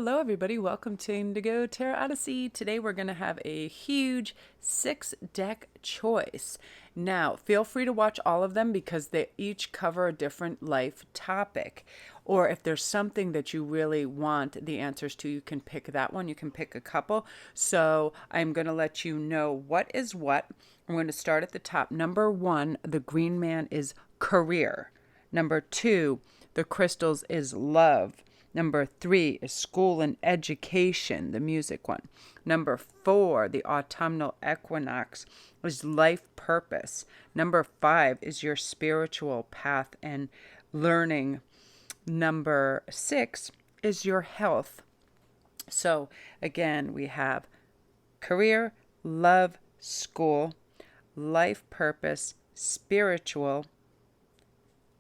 Hello everybody, welcome to Indigo Tarot Odyssey. Today we're going to have a huge 6-deck choice. Now, feel free to watch all of them because they each cover a different life topic. Or if there's something that you really want the answers to, you can pick that one. You can pick a couple. So I'm going to let you know what is what. I'm going to start at the top. Number 1, the green man is career. Number 2, the crystals is love. Number 3 is school and education, the music one. Number 4, the autumnal equinox, is life purpose. Number 5 is your spiritual path and learning. Number 6 is your health. So again, we have career, love, school, life purpose, spiritual,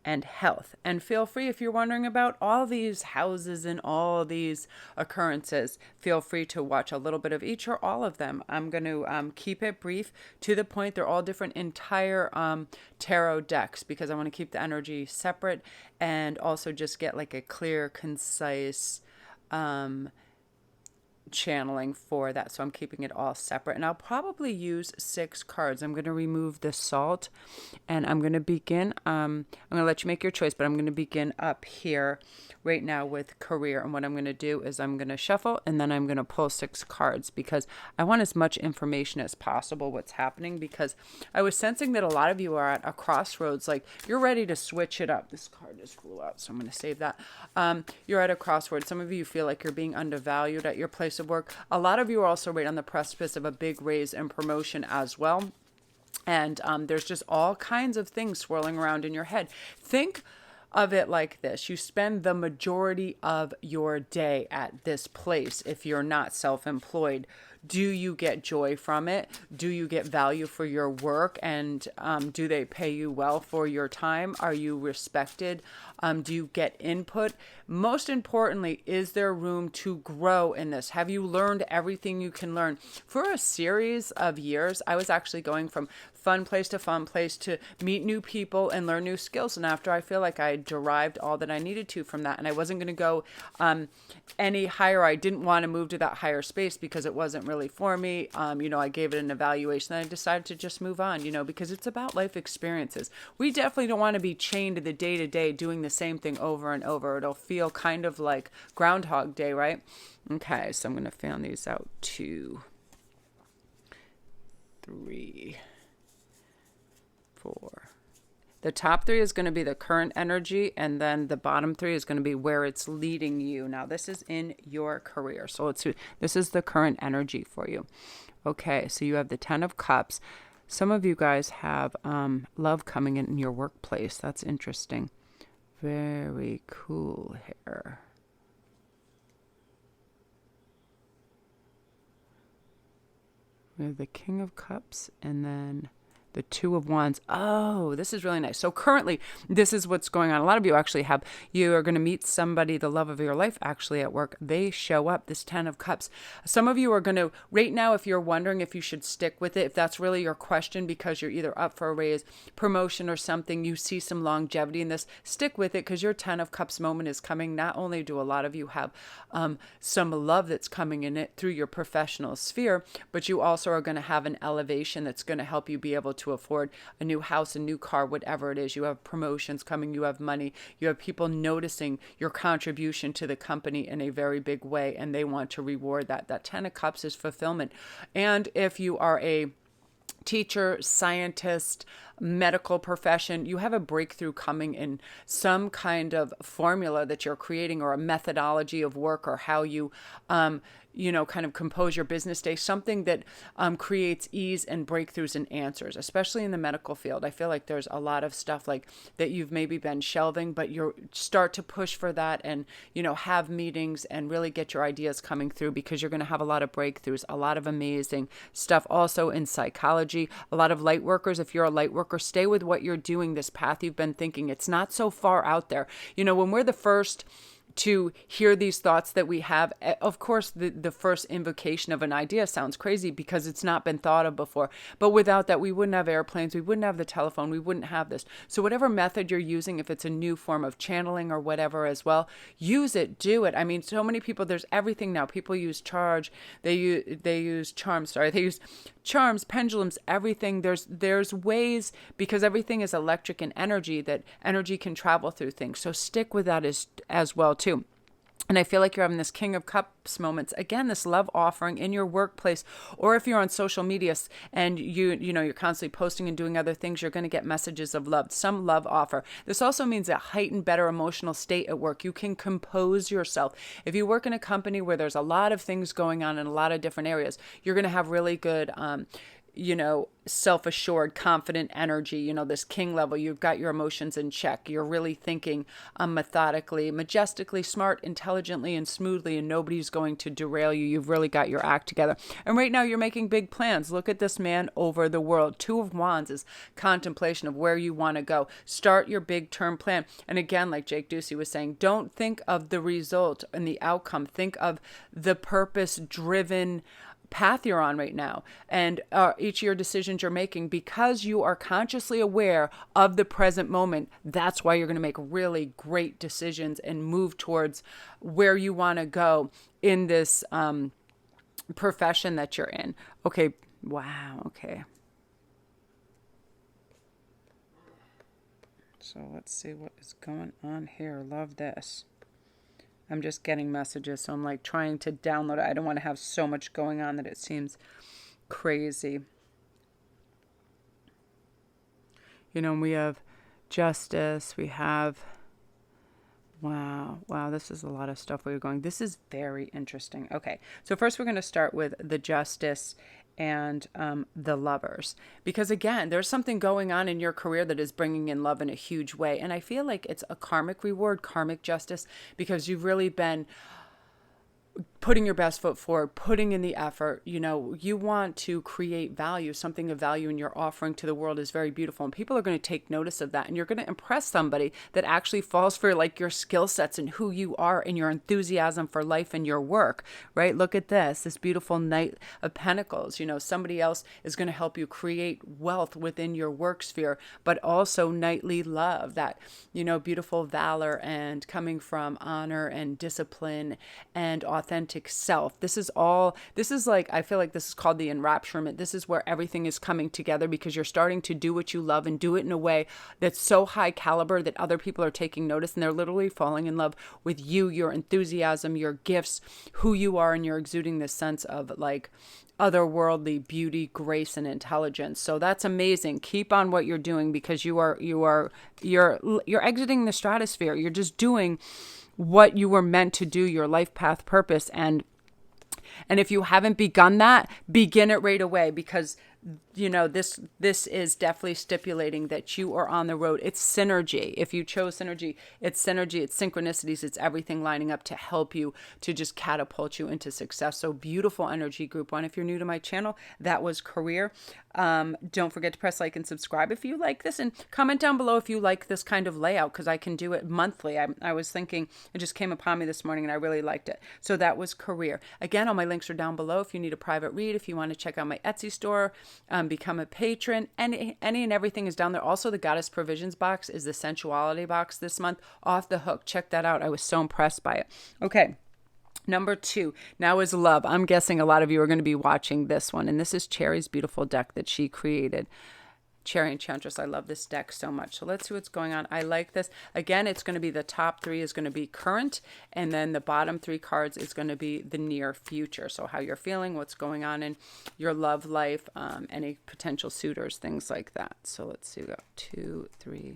and health. And feel free, if you're wondering about all these houses and all these occurrences, feel free to watch a little bit of each or all of them. I'm going to keep it brief, to the point. They're all different entire tarot decks because I want to keep the energy separate and also just get like a clear, concise channeling for that. So I'm keeping it all separate, and I'll probably use 6 cards. I'm going to remove the salt, and I'm going to begin. I'm going to let you make your choice, but I'm going to begin up here right now with career. And what I'm going to do is I'm going to shuffle, and then I'm going to pull 6 cards because I want as much information as possible what's happening, because I was sensing that a lot of you are at a crossroads, like you're ready to switch it up. This card just flew out, so I'm going to save that. You're at a crossroads. Some of you feel like you're being undervalued at your place of work. A lot of you are also right on the precipice of a big raise and promotion as well. And there's just all kinds of things swirling around in your head. Think of it like this. You spend the majority of your day at this place if you're not self-employed. Do you get joy from it? Do you get value for your work? And do they pay you well for your time? Are you respected? Do you get input? Most importantly, is there room to grow in this? Have you learned everything you can learn? For a series of years, I was actually going from fun place to meet new people and learn new skills. And after I feel like I derived all that I needed to from that, and I wasn't going to go any higher. I didn't want to move to that higher space because it wasn't really for me. I gave it an evaluation, and I decided to just move on, because it's about life experiences. We definitely don't want to be chained to the day-to-day doing the same thing over and over. It'll feel kind of like Groundhog Day, right? Okay, so I'm going to fan these out. 2, 3, 4. The top 3 is going to be the current energy, and then the bottom 3 is going to be where it's leading you. Now, this is in your career. So this is the current energy for you. Okay, so you have the 10 of Cups. Some of you guys have love coming in your workplace. That's interesting. Very cool here. We have the King of Cups, and then the 2 of Wands. Oh, this is really nice. So currently, this is what's going on. A lot of you actually you are going to meet somebody, the love of your life, actually at work. They show up, this 10 of Cups. Some of you are going to, right now, if you're wondering if you should stick with it, if that's really your question because you're either up for a raise, promotion, or something, you see some longevity in this, stick with it because your 10 of Cups moment is coming. Not only do a lot of you have some love that's coming in it through your professional sphere, but you also are going to have an elevation that's going to help you be able to afford a new house, a new car, whatever it is. You have promotions coming, you have money, you have people noticing your contribution to the company in a very big way, and they want to reward that. That 10 of Cups is fulfillment. And if you are a teacher, scientist, medical profession, you have a breakthrough coming in some kind of formula that you're creating, or a methodology of work, or how you kind of compose your business day, something that creates ease and breakthroughs and answers, especially in the medical field. I feel like there's a lot of stuff like that you've maybe been shelving, but you start to push for that and, have meetings and really get your ideas coming through, because you're going to have a lot of breakthroughs, a lot of amazing stuff. Also in psychology, a lot of light workers, if you're a light worker, stay with what you're doing, this path you've been thinking. It's not so far out there. When we're the first to hear these thoughts that we have. Of course, the first invocation of an idea sounds crazy because it's not been thought of before. But without that, we wouldn't have airplanes. We wouldn't have the telephone. We wouldn't have this. So whatever method you're using, if it's a new form of channeling or whatever as well, use it, do it. I mean, so many people, there's everything now. People use they use charms, they use charms, pendulums, everything. There's ways, because everything is electric and energy, that energy can travel through things. So stick with that as well too. And I feel like you're having this King of Cups moments. Again, this love offering in your workplace, or if you're on social media and you're constantly posting and doing other things, you're going to get messages of love, some love offer. This also means a heightened, better emotional state at work. You can compose yourself. If you work in a company where there's a lot of things going on in a lot of different areas, you're going to have really good self-assured, confident energy, this king level. You've got your emotions in check. You're really thinking methodically, majestically, smart, intelligently, and smoothly, and nobody's going to derail you. You've really got your act together. And right now you're making big plans. Look at this man over the world. Two of Wands is contemplation of where you want to go. Start your big term plan. And again, like Jake Ducey was saying, don't think of the result and the outcome. Think of the purpose-driven path you're on right now, and each of your decisions you're making, because you are consciously aware of the present moment. That's why you're going to make really great decisions and move towards where you want to go in this profession that you're in. Okay. Wow. Okay. So let's see what is going on here. Love this. I'm just getting messages, so I'm like trying to download it. I don't want to have so much going on that it seems crazy. We have justice. We have, wow, this is a lot of stuff we're going. This is very interesting. Okay, so first we're going to start with the justice and the lovers, because again, there's something going on in your career that is bringing in love in a huge way. And I feel like it's a karmic reward, karmic justice, because you've really been putting your best foot forward, putting in the effort. You want to create value, something of value, and your offering to the world is very beautiful. And people are going to take notice of that. And you're going to impress somebody that actually falls for like your skill sets and who you are and your enthusiasm for life and your work, right? Look at this beautiful Knight of Pentacles. Somebody else is going to help you create wealth within your work sphere, but also knightly love, that, beautiful valor and coming from honor and discipline and authentic self. This is like, I feel like this is called the enrapturement. This is where everything is coming together, because you're starting to do what you love and do it in a way that's so high caliber that other people are taking notice, and they're literally falling in love with you, your enthusiasm, your gifts, who you are, and you're exuding this sense of like otherworldly beauty, grace, and intelligence. So that's amazing. Keep on what you're doing, because you're exiting the stratosphere. You're just doing what you were meant to do, your life path purpose. And if you haven't begun that, begin it right away, because this is definitely stipulating that you are on the road. It's synergy. If you chose synergy, it's synchronicities, it's everything lining up to help you to just catapult you into success. So beautiful energy, group one. If you're new to my channel, that was career. Don't forget to press like and subscribe if you like this, and comment down below if you like this kind of layout, because I can do it monthly. I was thinking, it just came upon me this morning and I really liked it. So that was career. Again, all my links are down below if you need a private read, if you want to check out my Etsy store, become a patron. Any and everything is down there. Also, the Goddess Provisions box is the sensuality box this month. Off the hook. Check that out. I was so impressed by it. Okay. Number 2 now is love. I'm guessing a lot of you are going to be watching this one. And this is Cherry's beautiful deck that she created. Cherry Enchantress. I love this deck so much. So let's see what's going on. I like this. Again, it's going to be the top 3 is going to be current, and then the bottom 3 cards is going to be the near future. So how you're feeling, what's going on in your love life, any potential suitors, things like that. So let's see. We got 2, 3.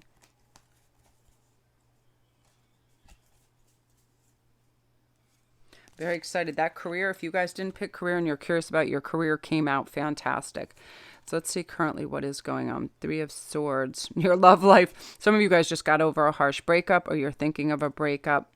Very excited. That career, if you guys didn't pick career and you're curious about your career, came out fantastic. So let's see currently what is going on. 3 of Swords, your love life. Some of you guys just got over a harsh breakup, or you're thinking of a breakup.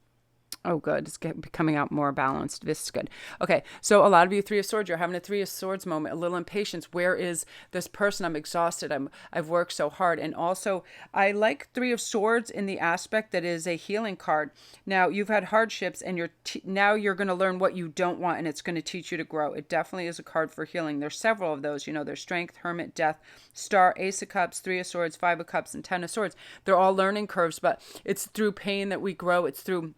Oh, good. It's coming out more balanced. This is good. Okay, so a lot of you Three of Swords, you're having a Three of Swords moment, a little impatience. Where is this person? I'm exhausted. I've worked so hard. And also, I like Three of Swords in the aspect that is a healing card. Now, you've had hardships, and now you're going to learn what you don't want, and it's going to teach you to grow. It definitely is a card for healing. There's several of those. There's Strength, Hermit, Death, Star, Ace of Cups, Three of Swords, Five of Cups, and Ten of Swords. They're all learning curves, but it's through pain that we grow. It's through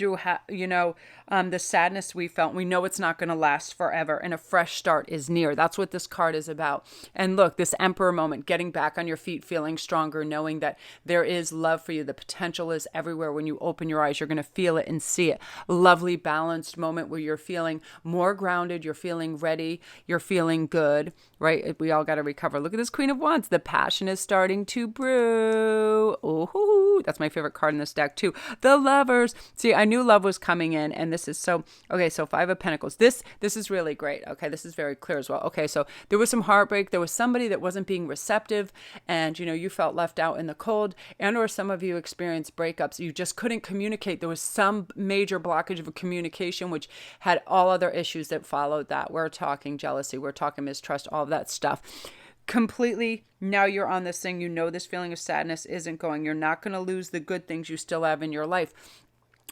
the sadness we felt. We know it's not going to last forever, and a fresh start is near. That's what this card is about. And look, this Emperor moment, getting back on your feet, feeling stronger, knowing that there is love for you. The potential is everywhere. When you open your eyes, you're going to feel it and see it. Lovely, balanced moment where you're feeling more grounded, you're feeling ready, you're feeling good, right? We all got to recover. Look at this Queen of Wands. The passion is starting to brew. Ooh, that's my favorite card in this deck too. The Lovers. See, I knew love was coming in, and this is so okay. So Five of Pentacles. This is really great. Okay, this is very clear as well. Okay, so there was some heartbreak. There was somebody that wasn't being receptive, and you felt left out in the cold, or some of you experienced breakups. You just couldn't communicate. There was some major blockage of communication, which had all other issues that followed that. We're talking jealousy. We're talking mistrust. All of that stuff. Completely, now you're on this thing. This feeling of sadness isn't going. You're not going to lose the good things you still have in your life.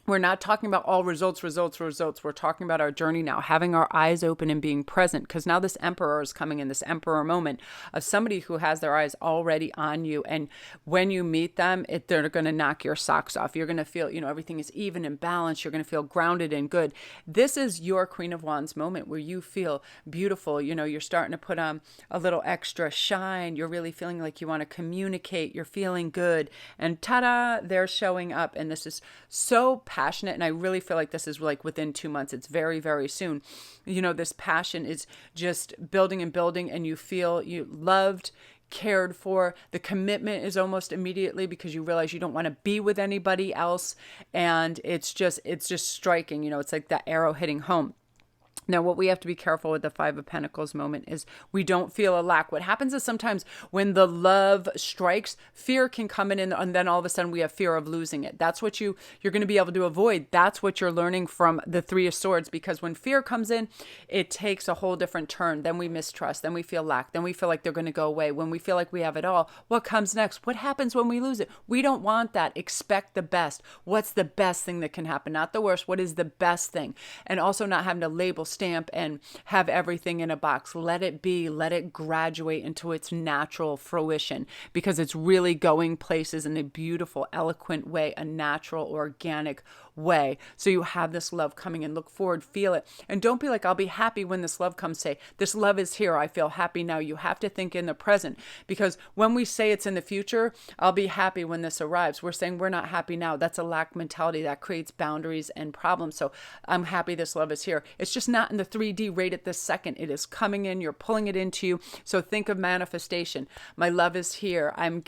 We're not talking about all results. We're talking about our journey now, having our eyes open and being present, because now this Emperor is coming in, this Emperor moment of somebody who has their eyes already on you. And when you meet them, they're going to knock your socks off. You're going to feel, everything is even and balanced. You're going to feel grounded and good. This is your Queen of Wands moment where you feel beautiful. You're starting to put on a little extra shine. You're really feeling like you want to communicate. You're feeling good. And ta-da, they're showing up. And this is so passionate, and I really feel like this is like within 2 months. It's very, very soon. This passion is just building and building, and you feel you loved, cared for. The commitment is almost immediately because you realize you don't want to be with anybody else, and it's just striking. It's like that arrow hitting home. Now, what we have to be careful with the Five of Pentacles moment is we don't feel a lack. What happens is sometimes when the love strikes, fear can come in, and then all of a sudden we have fear of losing it. That's what you're going to be able to avoid. That's what you're learning from the Three of Swords, because when fear comes in, it takes a whole different turn. Then we mistrust. Then we feel lack. Then we feel like they're going to go away. When we feel like we have it all, what comes next? What happens when we lose it? We don't want that. Expect the best. What's the best thing that can happen? Not the worst. What is the best thing? And also not having to label, stamp, and have everything in a box. Let it be. Let it graduate into its natural fruition, because it's really going places in a beautiful, eloquent way, a natural, organic way. So you have this love coming in. Look forward, feel it. And don't be like, I'll be happy when this love comes. Say, this love is here. I feel happy now. You have to think in the present, because when we say it's in the future, I'll be happy when this arrives, we're saying we're not happy now. That's a lack mentality that creates boundaries and problems. So I'm happy this love is here. It's just not in the 3D right at this second. It is coming in. You're pulling it into you. So think of manifestation. My love is here. I'm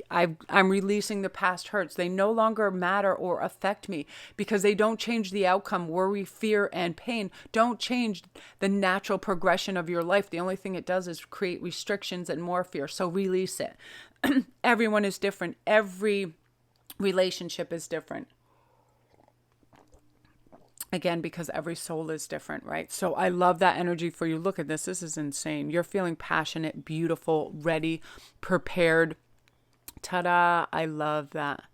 releasing the past hurts. They no longer matter or affect me, because they don't change the outcome. Worry, fear, and pain don't change the natural progression of your life. The only thing it does is create restrictions and more fear. So release it. Everyone is different. Every relationship is different. Again, because every soul is different, right? So I love that energy for you. Look at this. This is insane. You're feeling passionate, beautiful, ready, prepared. Ta-da. I love that.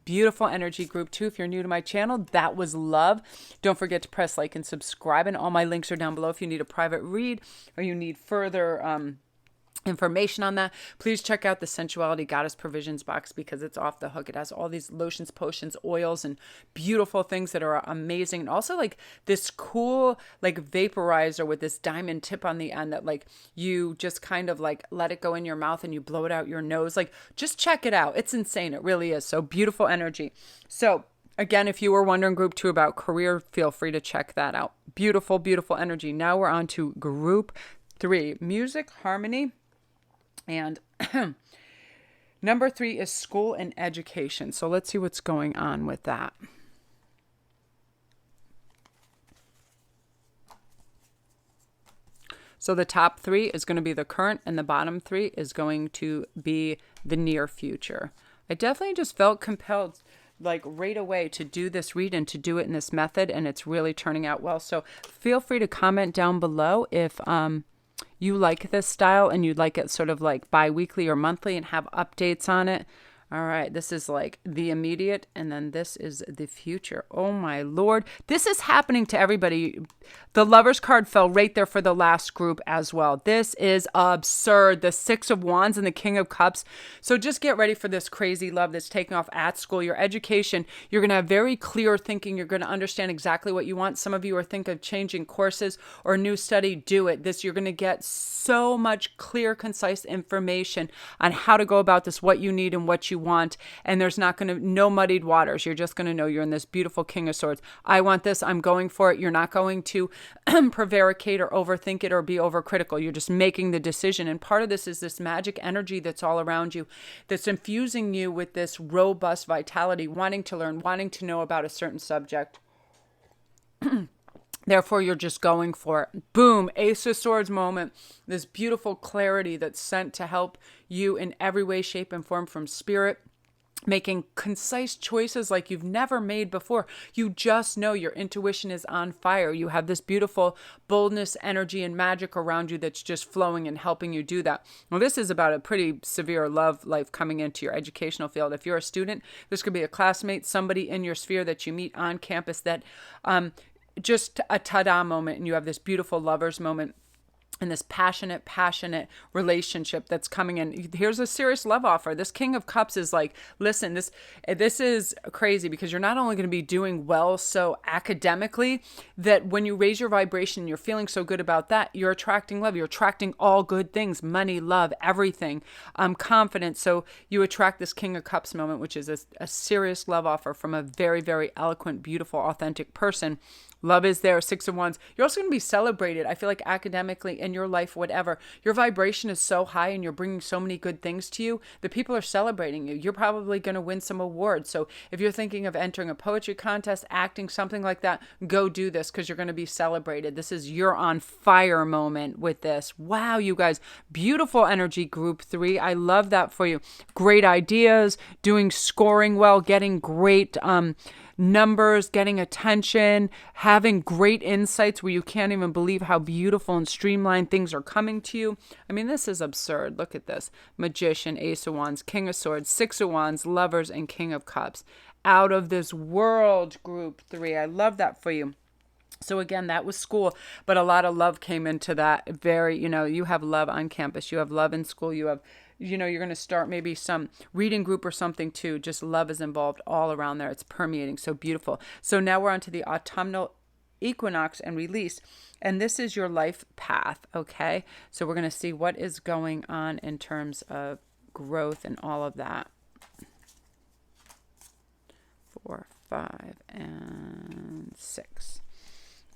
Beautiful energy. Group 2, if you're new to my channel, that was love. Don't forget to press like and subscribe, and all my links are down below if you need a private read or you need further information on that. Please check out the Sensuality Goddess Provisions box, because it's off the hook. It has all these lotions, potions, oils, and beautiful things that are amazing. And also like this cool like vaporizer with this diamond tip on the end that like you just kind of like let it go in your mouth and you blow it out your nose. Like, just check it out. It's insane. It really is. So beautiful energy. So again, if you were wondering group 2 about career, feel free to check that out. Beautiful, beautiful energy. Now we're on to group 3, music, harmony. And number 3 is school and education. So let's see what's going on with that. So the top 3 is going to be the current, and the bottom 3 is going to be the near future. I definitely just felt compelled like right away to do this read and to do it in this method, and it's really turning out well. So feel free to comment down below if you like this style and you'd like it sort of like bi-weekly or monthly and have updates on it. All right, this is like the immediate, and then this is the future. Oh my Lord. This is happening to everybody. The Lovers card fell right there for the last group as well. This is absurd. The Six of Wands and the King of Cups. So just get ready for this crazy love that's taking off at school. Your education, you're going to have very clear thinking. You're going to understand exactly what you want. Some of you are thinking of changing courses or a new study. Do it. You're going to get so much clear, concise information on how to go about this, what you need and what you want, and there's no muddied waters. You're just going to know you're in this beautiful King of Swords. I want this. I'm going for it. You're not going to prevaricate or overthink it or be overcritical. You're just making the decision. And part of this is this magic energy that's all around you that's infusing you with this robust vitality, wanting to learn, wanting to know about a certain subject. Therefore, you're just going for it. Boom, Ace of Swords moment. This beautiful clarity that's sent to help you in every way, shape, and form from spirit. Making concise choices like you've never made before. You just know your intuition is on fire. You have this beautiful boldness, energy, and magic around you that's just flowing and helping you do that. Well, this is about a pretty severe love life coming into your educational field. If you're a student, this could be a classmate, somebody in your sphere that you meet on campus that just a ta-da moment, and you have this beautiful lovers moment and this passionate relationship that's coming in. Here's a serious love offer. This King of Cups is like, listen, this is crazy because you're not only going to be doing well so academically that when you raise your vibration, you're feeling so good about that, you're attracting love. You're attracting all good things, money, love, everything, confidence. So you attract this King of Cups moment, which is a serious love offer from a very, very eloquent, beautiful, authentic person. Love is there. Six of Wands. You're also going to be celebrated. I feel like academically in your life, whatever, your vibration is so high and you're bringing so many good things to you. The people are celebrating you. You're probably going to win some awards. So if you're thinking of entering a poetry contest, acting, something like that, go do this because you're going to be celebrated. This is your on fire moment with this. Wow, you guys, beautiful energy, group 3. I love that for you. Great ideas, doing scoring well, getting great numbers, getting attention, having great insights where you can't even believe how beautiful and streamlined things are coming to you. I mean, this is absurd. Look at this. Magician, Ace of Wands, King of Swords, Six of Wands, Lovers, and King of Cups. Out of this world, group 3. I love that for you. So again, that was school, but a lot of love came into that. Very, you have love on campus. You have love in school. You have you're going to start maybe some reading group or something too. Just love is involved all around there. It's permeating. So beautiful. So now we're on to the autumnal equinox and release. And this is your life path. Okay. So we're going to see what is going on in terms of growth and all of that. 4, 5, and 6.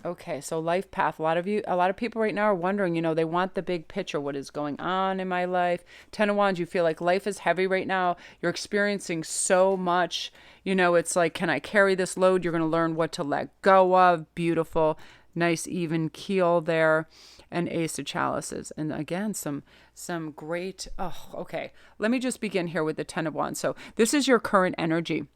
Okay, so life path. A lot of people right now are wondering, they want the big picture. What is going on in my life? 10 of Wands, you feel like life is heavy right now. You're experiencing so much. It's like, can I carry this load? You're going to learn what to let go of. Beautiful, nice, even keel there. And Ace of Chalices. And again, some great, okay. Let me just begin here with the 10 of Wands. So this is your current energy.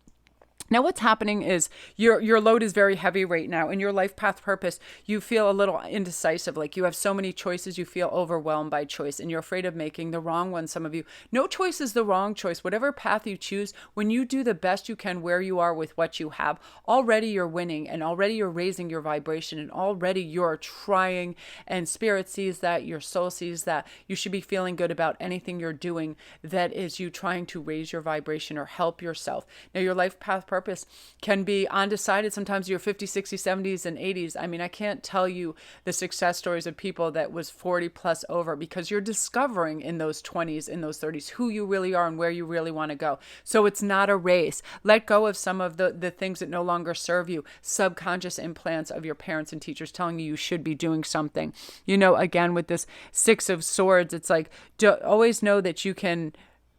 Now, what's happening is your load is very heavy right now. In your life path purpose, you feel a little indecisive. Like you have so many choices, you feel overwhelmed by choice, and you're afraid of making the wrong one. Some of you, no choice is the wrong choice. Whatever path you choose, when you do the best you can where you are with what you have, already you're winning, and already you're raising your vibration, and already you're trying, and spirit sees that, your soul sees that. You should be feeling good about anything you're doing that is you trying to raise your vibration or help yourself. Now, your life path purpose can be undecided. Sometimes you're 50, 60, 70s, and 80s. I mean, I can't tell you the success stories of people that was 40 plus over because you're discovering in those 20s, in those 30s, who you really are and where you really want to go. So it's not a race. Let go of some of the things that no longer serve you. Subconscious implants of your parents and teachers telling you should be doing something. Again, with this Six of Swords, it's like, always know that you can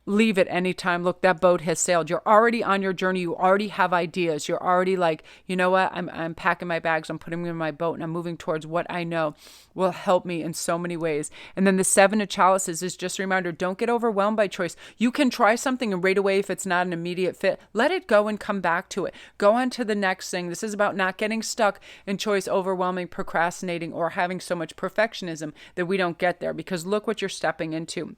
leave at any time. Look, that boat has sailed. You're already on your journey. You already have ideas. You're already like, you know what? I'm packing my bags. I'm putting them in my boat and I'm moving towards what I know will help me in so many ways. And then the Seven of Chalices is just a reminder, don't get overwhelmed by choice. You can try something and right away, if it's not an immediate fit, let it go and come back to it. Go on to the next thing. This is about not getting stuck in choice, overwhelming, procrastinating, or having so much perfectionism that we don't get there, because look what you're stepping into.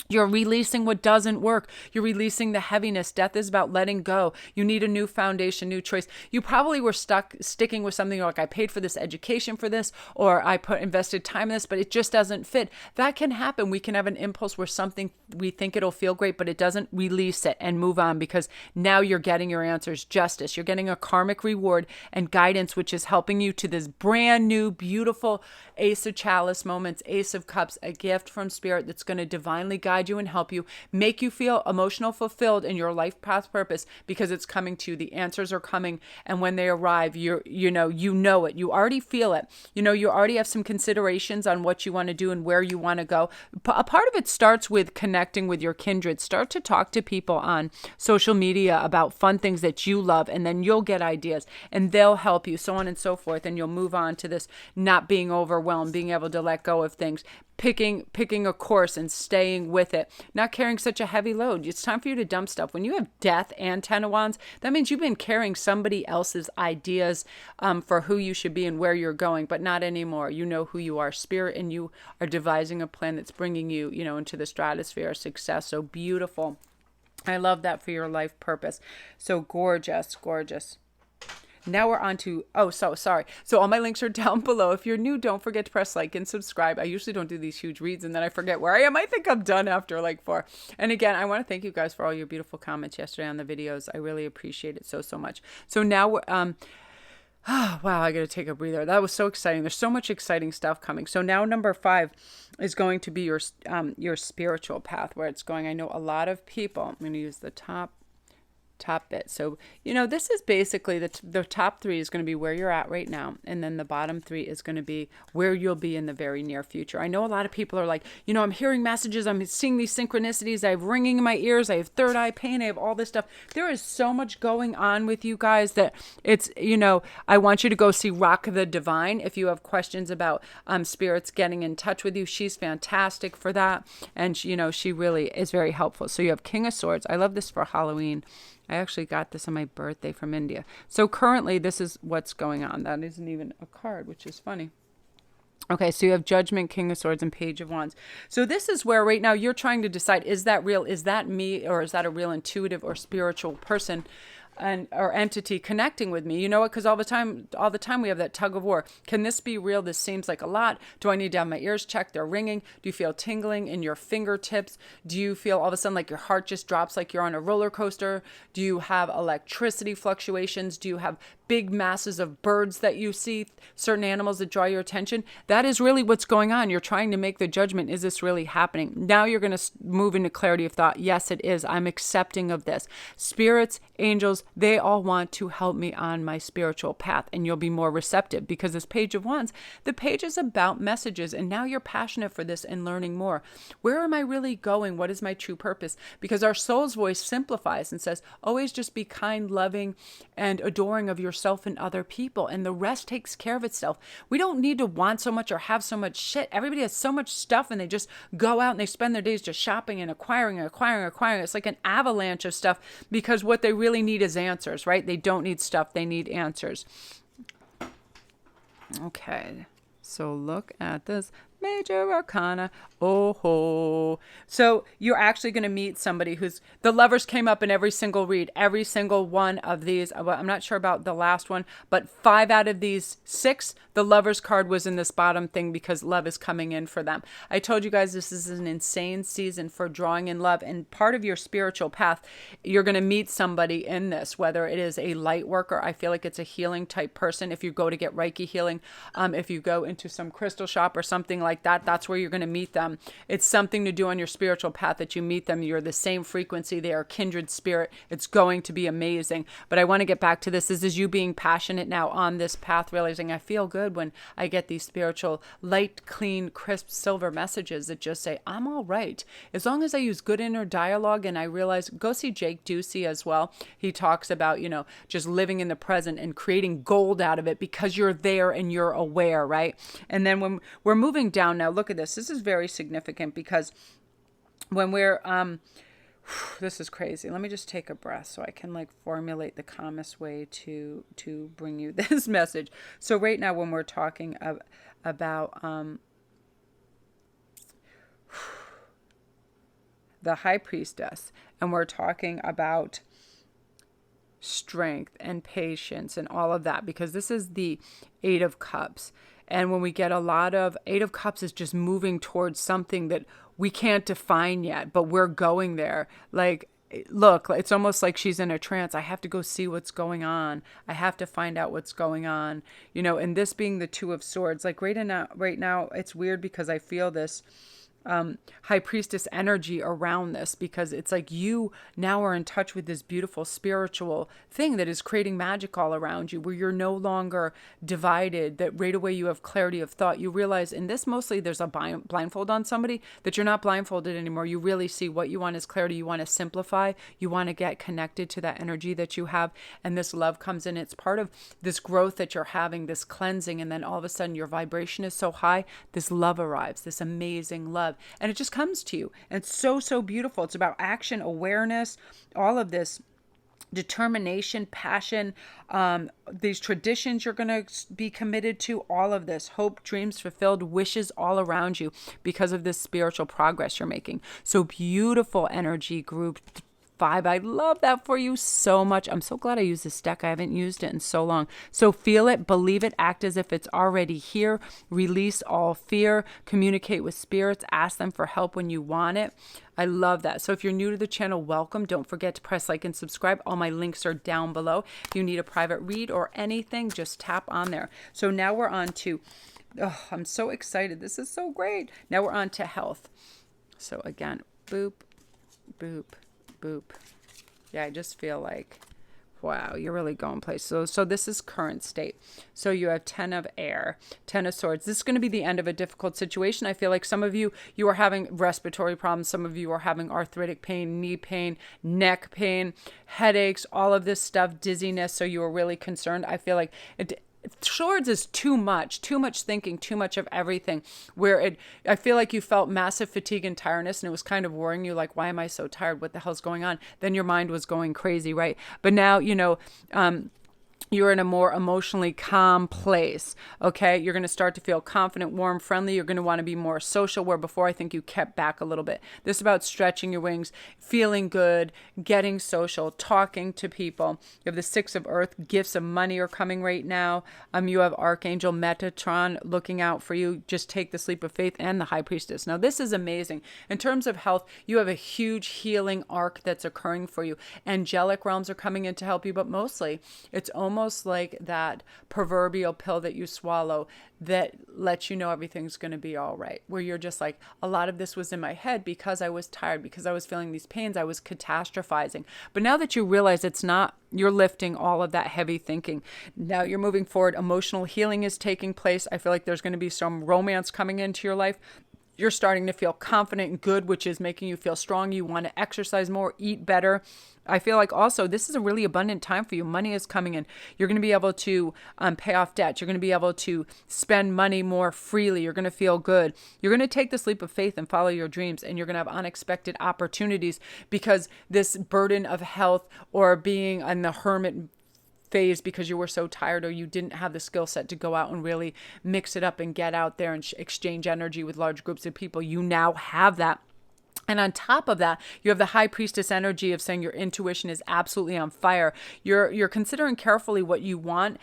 You're releasing what doesn't work. You're releasing the heaviness. Death is about letting go. You need a new foundation, new choice. You probably were sticking with something like, I paid for this education for this, or I invested time in this, but it just doesn't fit. That can happen. We can have an impulse where something, we think it'll feel great, but it doesn't. Release it and move on, because now you're getting your answers, justice. You're getting a karmic reward and guidance, which is helping you to this brand new, beautiful Ace of Chalice moments, Ace of Cups, a gift from Spirit that's going to divinely guide you and help you, make you feel emotional fulfilled in your life path purpose, because it's coming to you. The answers are coming, and when they arrive, you know it. You already feel it. You already have some considerations on what you want to do and where you want to go. A part of it starts with connecting with your kindred. Start to talk to people on social media about fun things that you love, and then you'll get ideas and they'll help you, so on and so forth, and you'll move on to this not being overwhelmed, being able to let go of things, picking a course and staying with it, not carrying such a heavy load. It's time for you to dump stuff. When you have Death and Ten of Wands, that means you've been carrying somebody else's ideas for who you should be and where you're going, but not anymore. You know who you are, Spirit, and you are devising a plan that's bringing you, into the stratosphere of success. So beautiful. I love that for your life purpose. So gorgeous, gorgeous. Now we're on to, sorry. So all my links are down below. If you're new, don't forget to press like and subscribe. I usually don't do these huge reads and then I forget where I am. I think I'm done after like 4. And again, I want to thank you guys for all your beautiful comments yesterday on the videos. I really appreciate it so much. So now we're, wow, I got to take a breather. That was so exciting. There's so much exciting stuff coming. So now number 5 is going to be your spiritual path, where it's going. I know a lot of people, I'm going to use the top bit. So, this is basically the top 3 is going to be where you're at right now. And then the bottom 3 is going to be where you'll be in the very near future. I know a lot of people are like, I'm hearing messages. I'm seeing these synchronicities. I have ringing in my ears. I have third eye pain. I have all this stuff. There is so much going on with you guys that it's, I want you to go see Rock the Divine. If you have questions about spirits getting in touch with you, she's fantastic for that. And, she really is very helpful. So you have King of Swords. I love this for Halloween. I actually got this on my birthday from India. So currently, this is what's going on. That isn't even a card, which is funny. Okay, so you have Judgment, King of Swords, and Page of Wands. So this is where right now you're trying to decide, is that real? Is that me? Or is that a real intuitive or spiritual person or entity connecting with me? You know what? Because all the time we have that tug of war. Can this be real? This seems like a lot. Do I need to have my ears checked? They're ringing. Do you feel tingling in your fingertips? Do you feel all of a sudden like your heart just drops like you're on a roller coaster? Do you have electricity fluctuations? Do you have big masses of birds that you see, certain animals that draw your attention? That is really what's going on. You're trying to make the judgment. Is this really happening? Now you're going to move into clarity of thought. Yes, it is. I'm accepting of this. Spirits, angels, they all want to help me on my spiritual path, and you'll be more receptive, because this Page of Wands, the page is about messages, and now you're passionate for this and learning more. Where am I really going? What is my true purpose? Because our soul's voice simplifies and says, always just be kind, loving, and adoring of yourself and other people, and the rest takes care of itself. We don't need to want so much or have so much shit. Everybody has so much stuff, and they just go out and they spend their days just shopping and acquiring. It's like an avalanche of stuff, because what they really need is answers, right? They don't need stuff. They need answers. Okay. So look at this Major Arcana. Oh ho. So you're actually going to meet somebody who's, the Lovers came up in every single read, every single one of these. I'm not sure about the last one, but 5 out of these 6, the Lovers card was in this bottom thing, because love is coming in for them. I told you guys this is an insane season for drawing in love, and part of your spiritual path, you're going to meet somebody in this, whether it is a light worker. I feel like it's a healing type person. If you go to get Reiki healing, if you go into some crystal shop or something like like that, that's where you're going to meet them. It's something to do on your spiritual path that you meet them. You're the same frequency. They are kindred spirit. It's going to be amazing. But I want to get back to this. This is you being passionate now on this path, realizing I feel good when I get these spiritual, light, clean, crisp, silver messages that just say, I'm all right. As long as I use good inner dialogue, and I realize, go see Jake Ducey as well. He talks about, just living in the present and creating gold out of it because you're there and you're aware, right? And then when we're moving down now, look at this. This is very significant because when we're, this is crazy. Let me just take a breath so I can formulate the calmest way to bring you this message. So right now when we're talking about the high priestess, and we're talking about strength and patience and all of that, because this is the Eight of Cups. And when we get a lot of Eight of Cups is just moving towards something that we can't define yet, but we're going there. Look, it's almost like she's in a trance. I have to go see what's going on. I have to find out what's going on. And this being the Two of Swords, right now, it's weird because I feel this high priestess energy around this, because it's like you now are in touch with this beautiful spiritual thing that is creating magic all around you, where you're no longer divided, that right away you have clarity of thought. You realize in this, mostly there's a blindfold on somebody, that you're not blindfolded anymore. You really see what you want is clarity. You want to simplify. You want to get connected to that energy that you have. And this love comes in. It's part of this growth that you're having, this cleansing. And then all of a sudden your vibration is so high, this love arrives, this amazing love. And it just comes to you. And it's so, so beautiful. It's about action, awareness, all of this determination, passion, these traditions you're going to be committed to, all of this, hope, dreams fulfilled, wishes all around you because of this spiritual progress you're making. So beautiful energy group 5. I love that for you so much. I'm so glad I used this deck. I haven't used it in so long. So feel it, believe it, act as if it's already here, release all fear, communicate with spirits, ask them for help when you want it. I love that. So if you're new to the channel, welcome. Don't forget to press like and subscribe. All my links are down below. If you need a private read or anything, just tap on there. So now we're on to, I'm so excited. This is so great. Now we're on to health. So again, boop, boop, boop. Yeah, I just feel like, wow, you're really going places. So this is current state. So you have 10 of air, 10 of swords. This is going to be the end of a difficult situation. I feel like some of you are having respiratory problems. Some of you are having arthritic pain, knee pain, neck pain, headaches, all of this stuff, dizziness. So you are really concerned. I feel like swords is too much thinking, too much of everything, I feel like you felt massive fatigue and tiredness, and it was kind of worrying you, like, why am I so tired? What the hell's going on? Then your mind was going crazy, right? But now, you're in a more emotionally calm place, okay? You're going to start to feel confident, warm, friendly. You're going to want to be more social, where before I think you kept back a little bit. This is about stretching your wings, feeling good, getting social, talking to people. You have the 6 of earth. Gifts of money are coming right now. You have Archangel Metatron looking out for you. Just take the sleep of faith and the high priestess. Now, this is amazing. In terms of health, you have a huge healing arc that's occurring for you. Angelic realms are coming in to help you, but mostly it's almost like that proverbial pill that you swallow that lets you know everything's going to be all right, where you're just like, a lot of this was in my head because I was tired, because I was feeling these pains, I was catastrophizing. But now that you realize it's not, you're lifting all of that heavy thinking. Now you're moving forward. Emotional healing is taking place. I feel like there's going to be some romance coming into your life. You're starting to feel confident and good, which is making you feel strong. You want to exercise more, eat better. I feel like also this is a really abundant time for you. Money is coming in. You're going to be able to pay off debt. You're going to be able to spend money more freely. You're going to feel good. You're going to take this leap of faith and follow your dreams, and you're going to have unexpected opportunities, because this burden of health or being in the hermit phase because you were so tired, or you didn't have the skill set to go out and really mix it up and get out there and exchange energy with large groups of people. You now have that. And on top of that, you have the high priestess energy of saying your intuition is absolutely on fire. You're considering carefully what you want.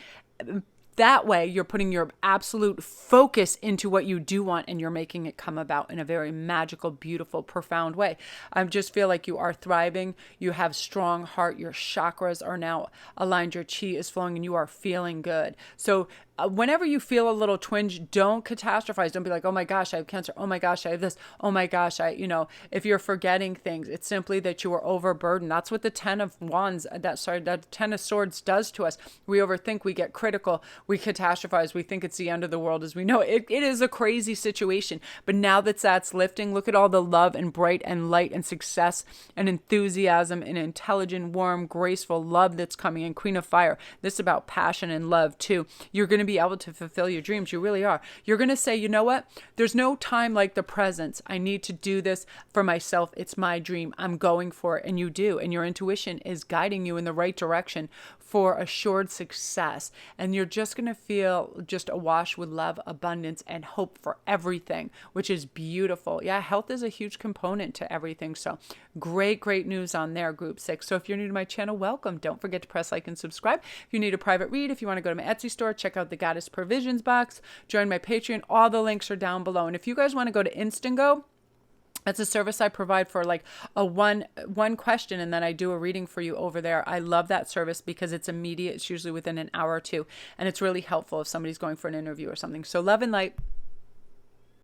That way, you're putting your absolute focus into what you do want, and you're making it come about in a very magical, beautiful, profound way. I just feel like you are thriving. You have strong heart. Your chakras are now aligned. Your chi is flowing, and you are feeling good. So whenever you feel a little twinge, don't catastrophize. Don't be like, oh my gosh, I have cancer. Oh my gosh, I have this. Oh my gosh, if you're forgetting things, it's simply that you are overburdened. That's what the that 10 of Swords does to us. We overthink, we get critical, we catastrophize, we think it's the end of the world as we know. It is a crazy situation. But now that's lifting, look at all the love and bright and light and success and enthusiasm and intelligent, warm, graceful love that's coming in. Queen of Fire. This is about passion and love too. You're going to be able to fulfill your dreams. You really are. You're going to say, you know what? There's no time like the present. I need to do this for myself. It's my dream. I'm going for it. And you do. And your intuition is guiding you in the right direction for assured success. And you're just going to feel just awash with love, abundance, and hope for everything, which is beautiful. Yeah, health is a huge component to everything. So great news on there, Group 6. So if you're new to my channel, welcome. Don't forget to press like and subscribe. If you need a private read, if you want to go to my Etsy store, check out the Goddess Provisions box, join my Patreon. All the links are down below. And if you guys want to go to Instantgo, that's a service I provide for like a one question, and then I do a reading for you over there. I love that service because it's immediate. It's usually within an hour or two, and it's really helpful if somebody's going for an interview or something. So love and light.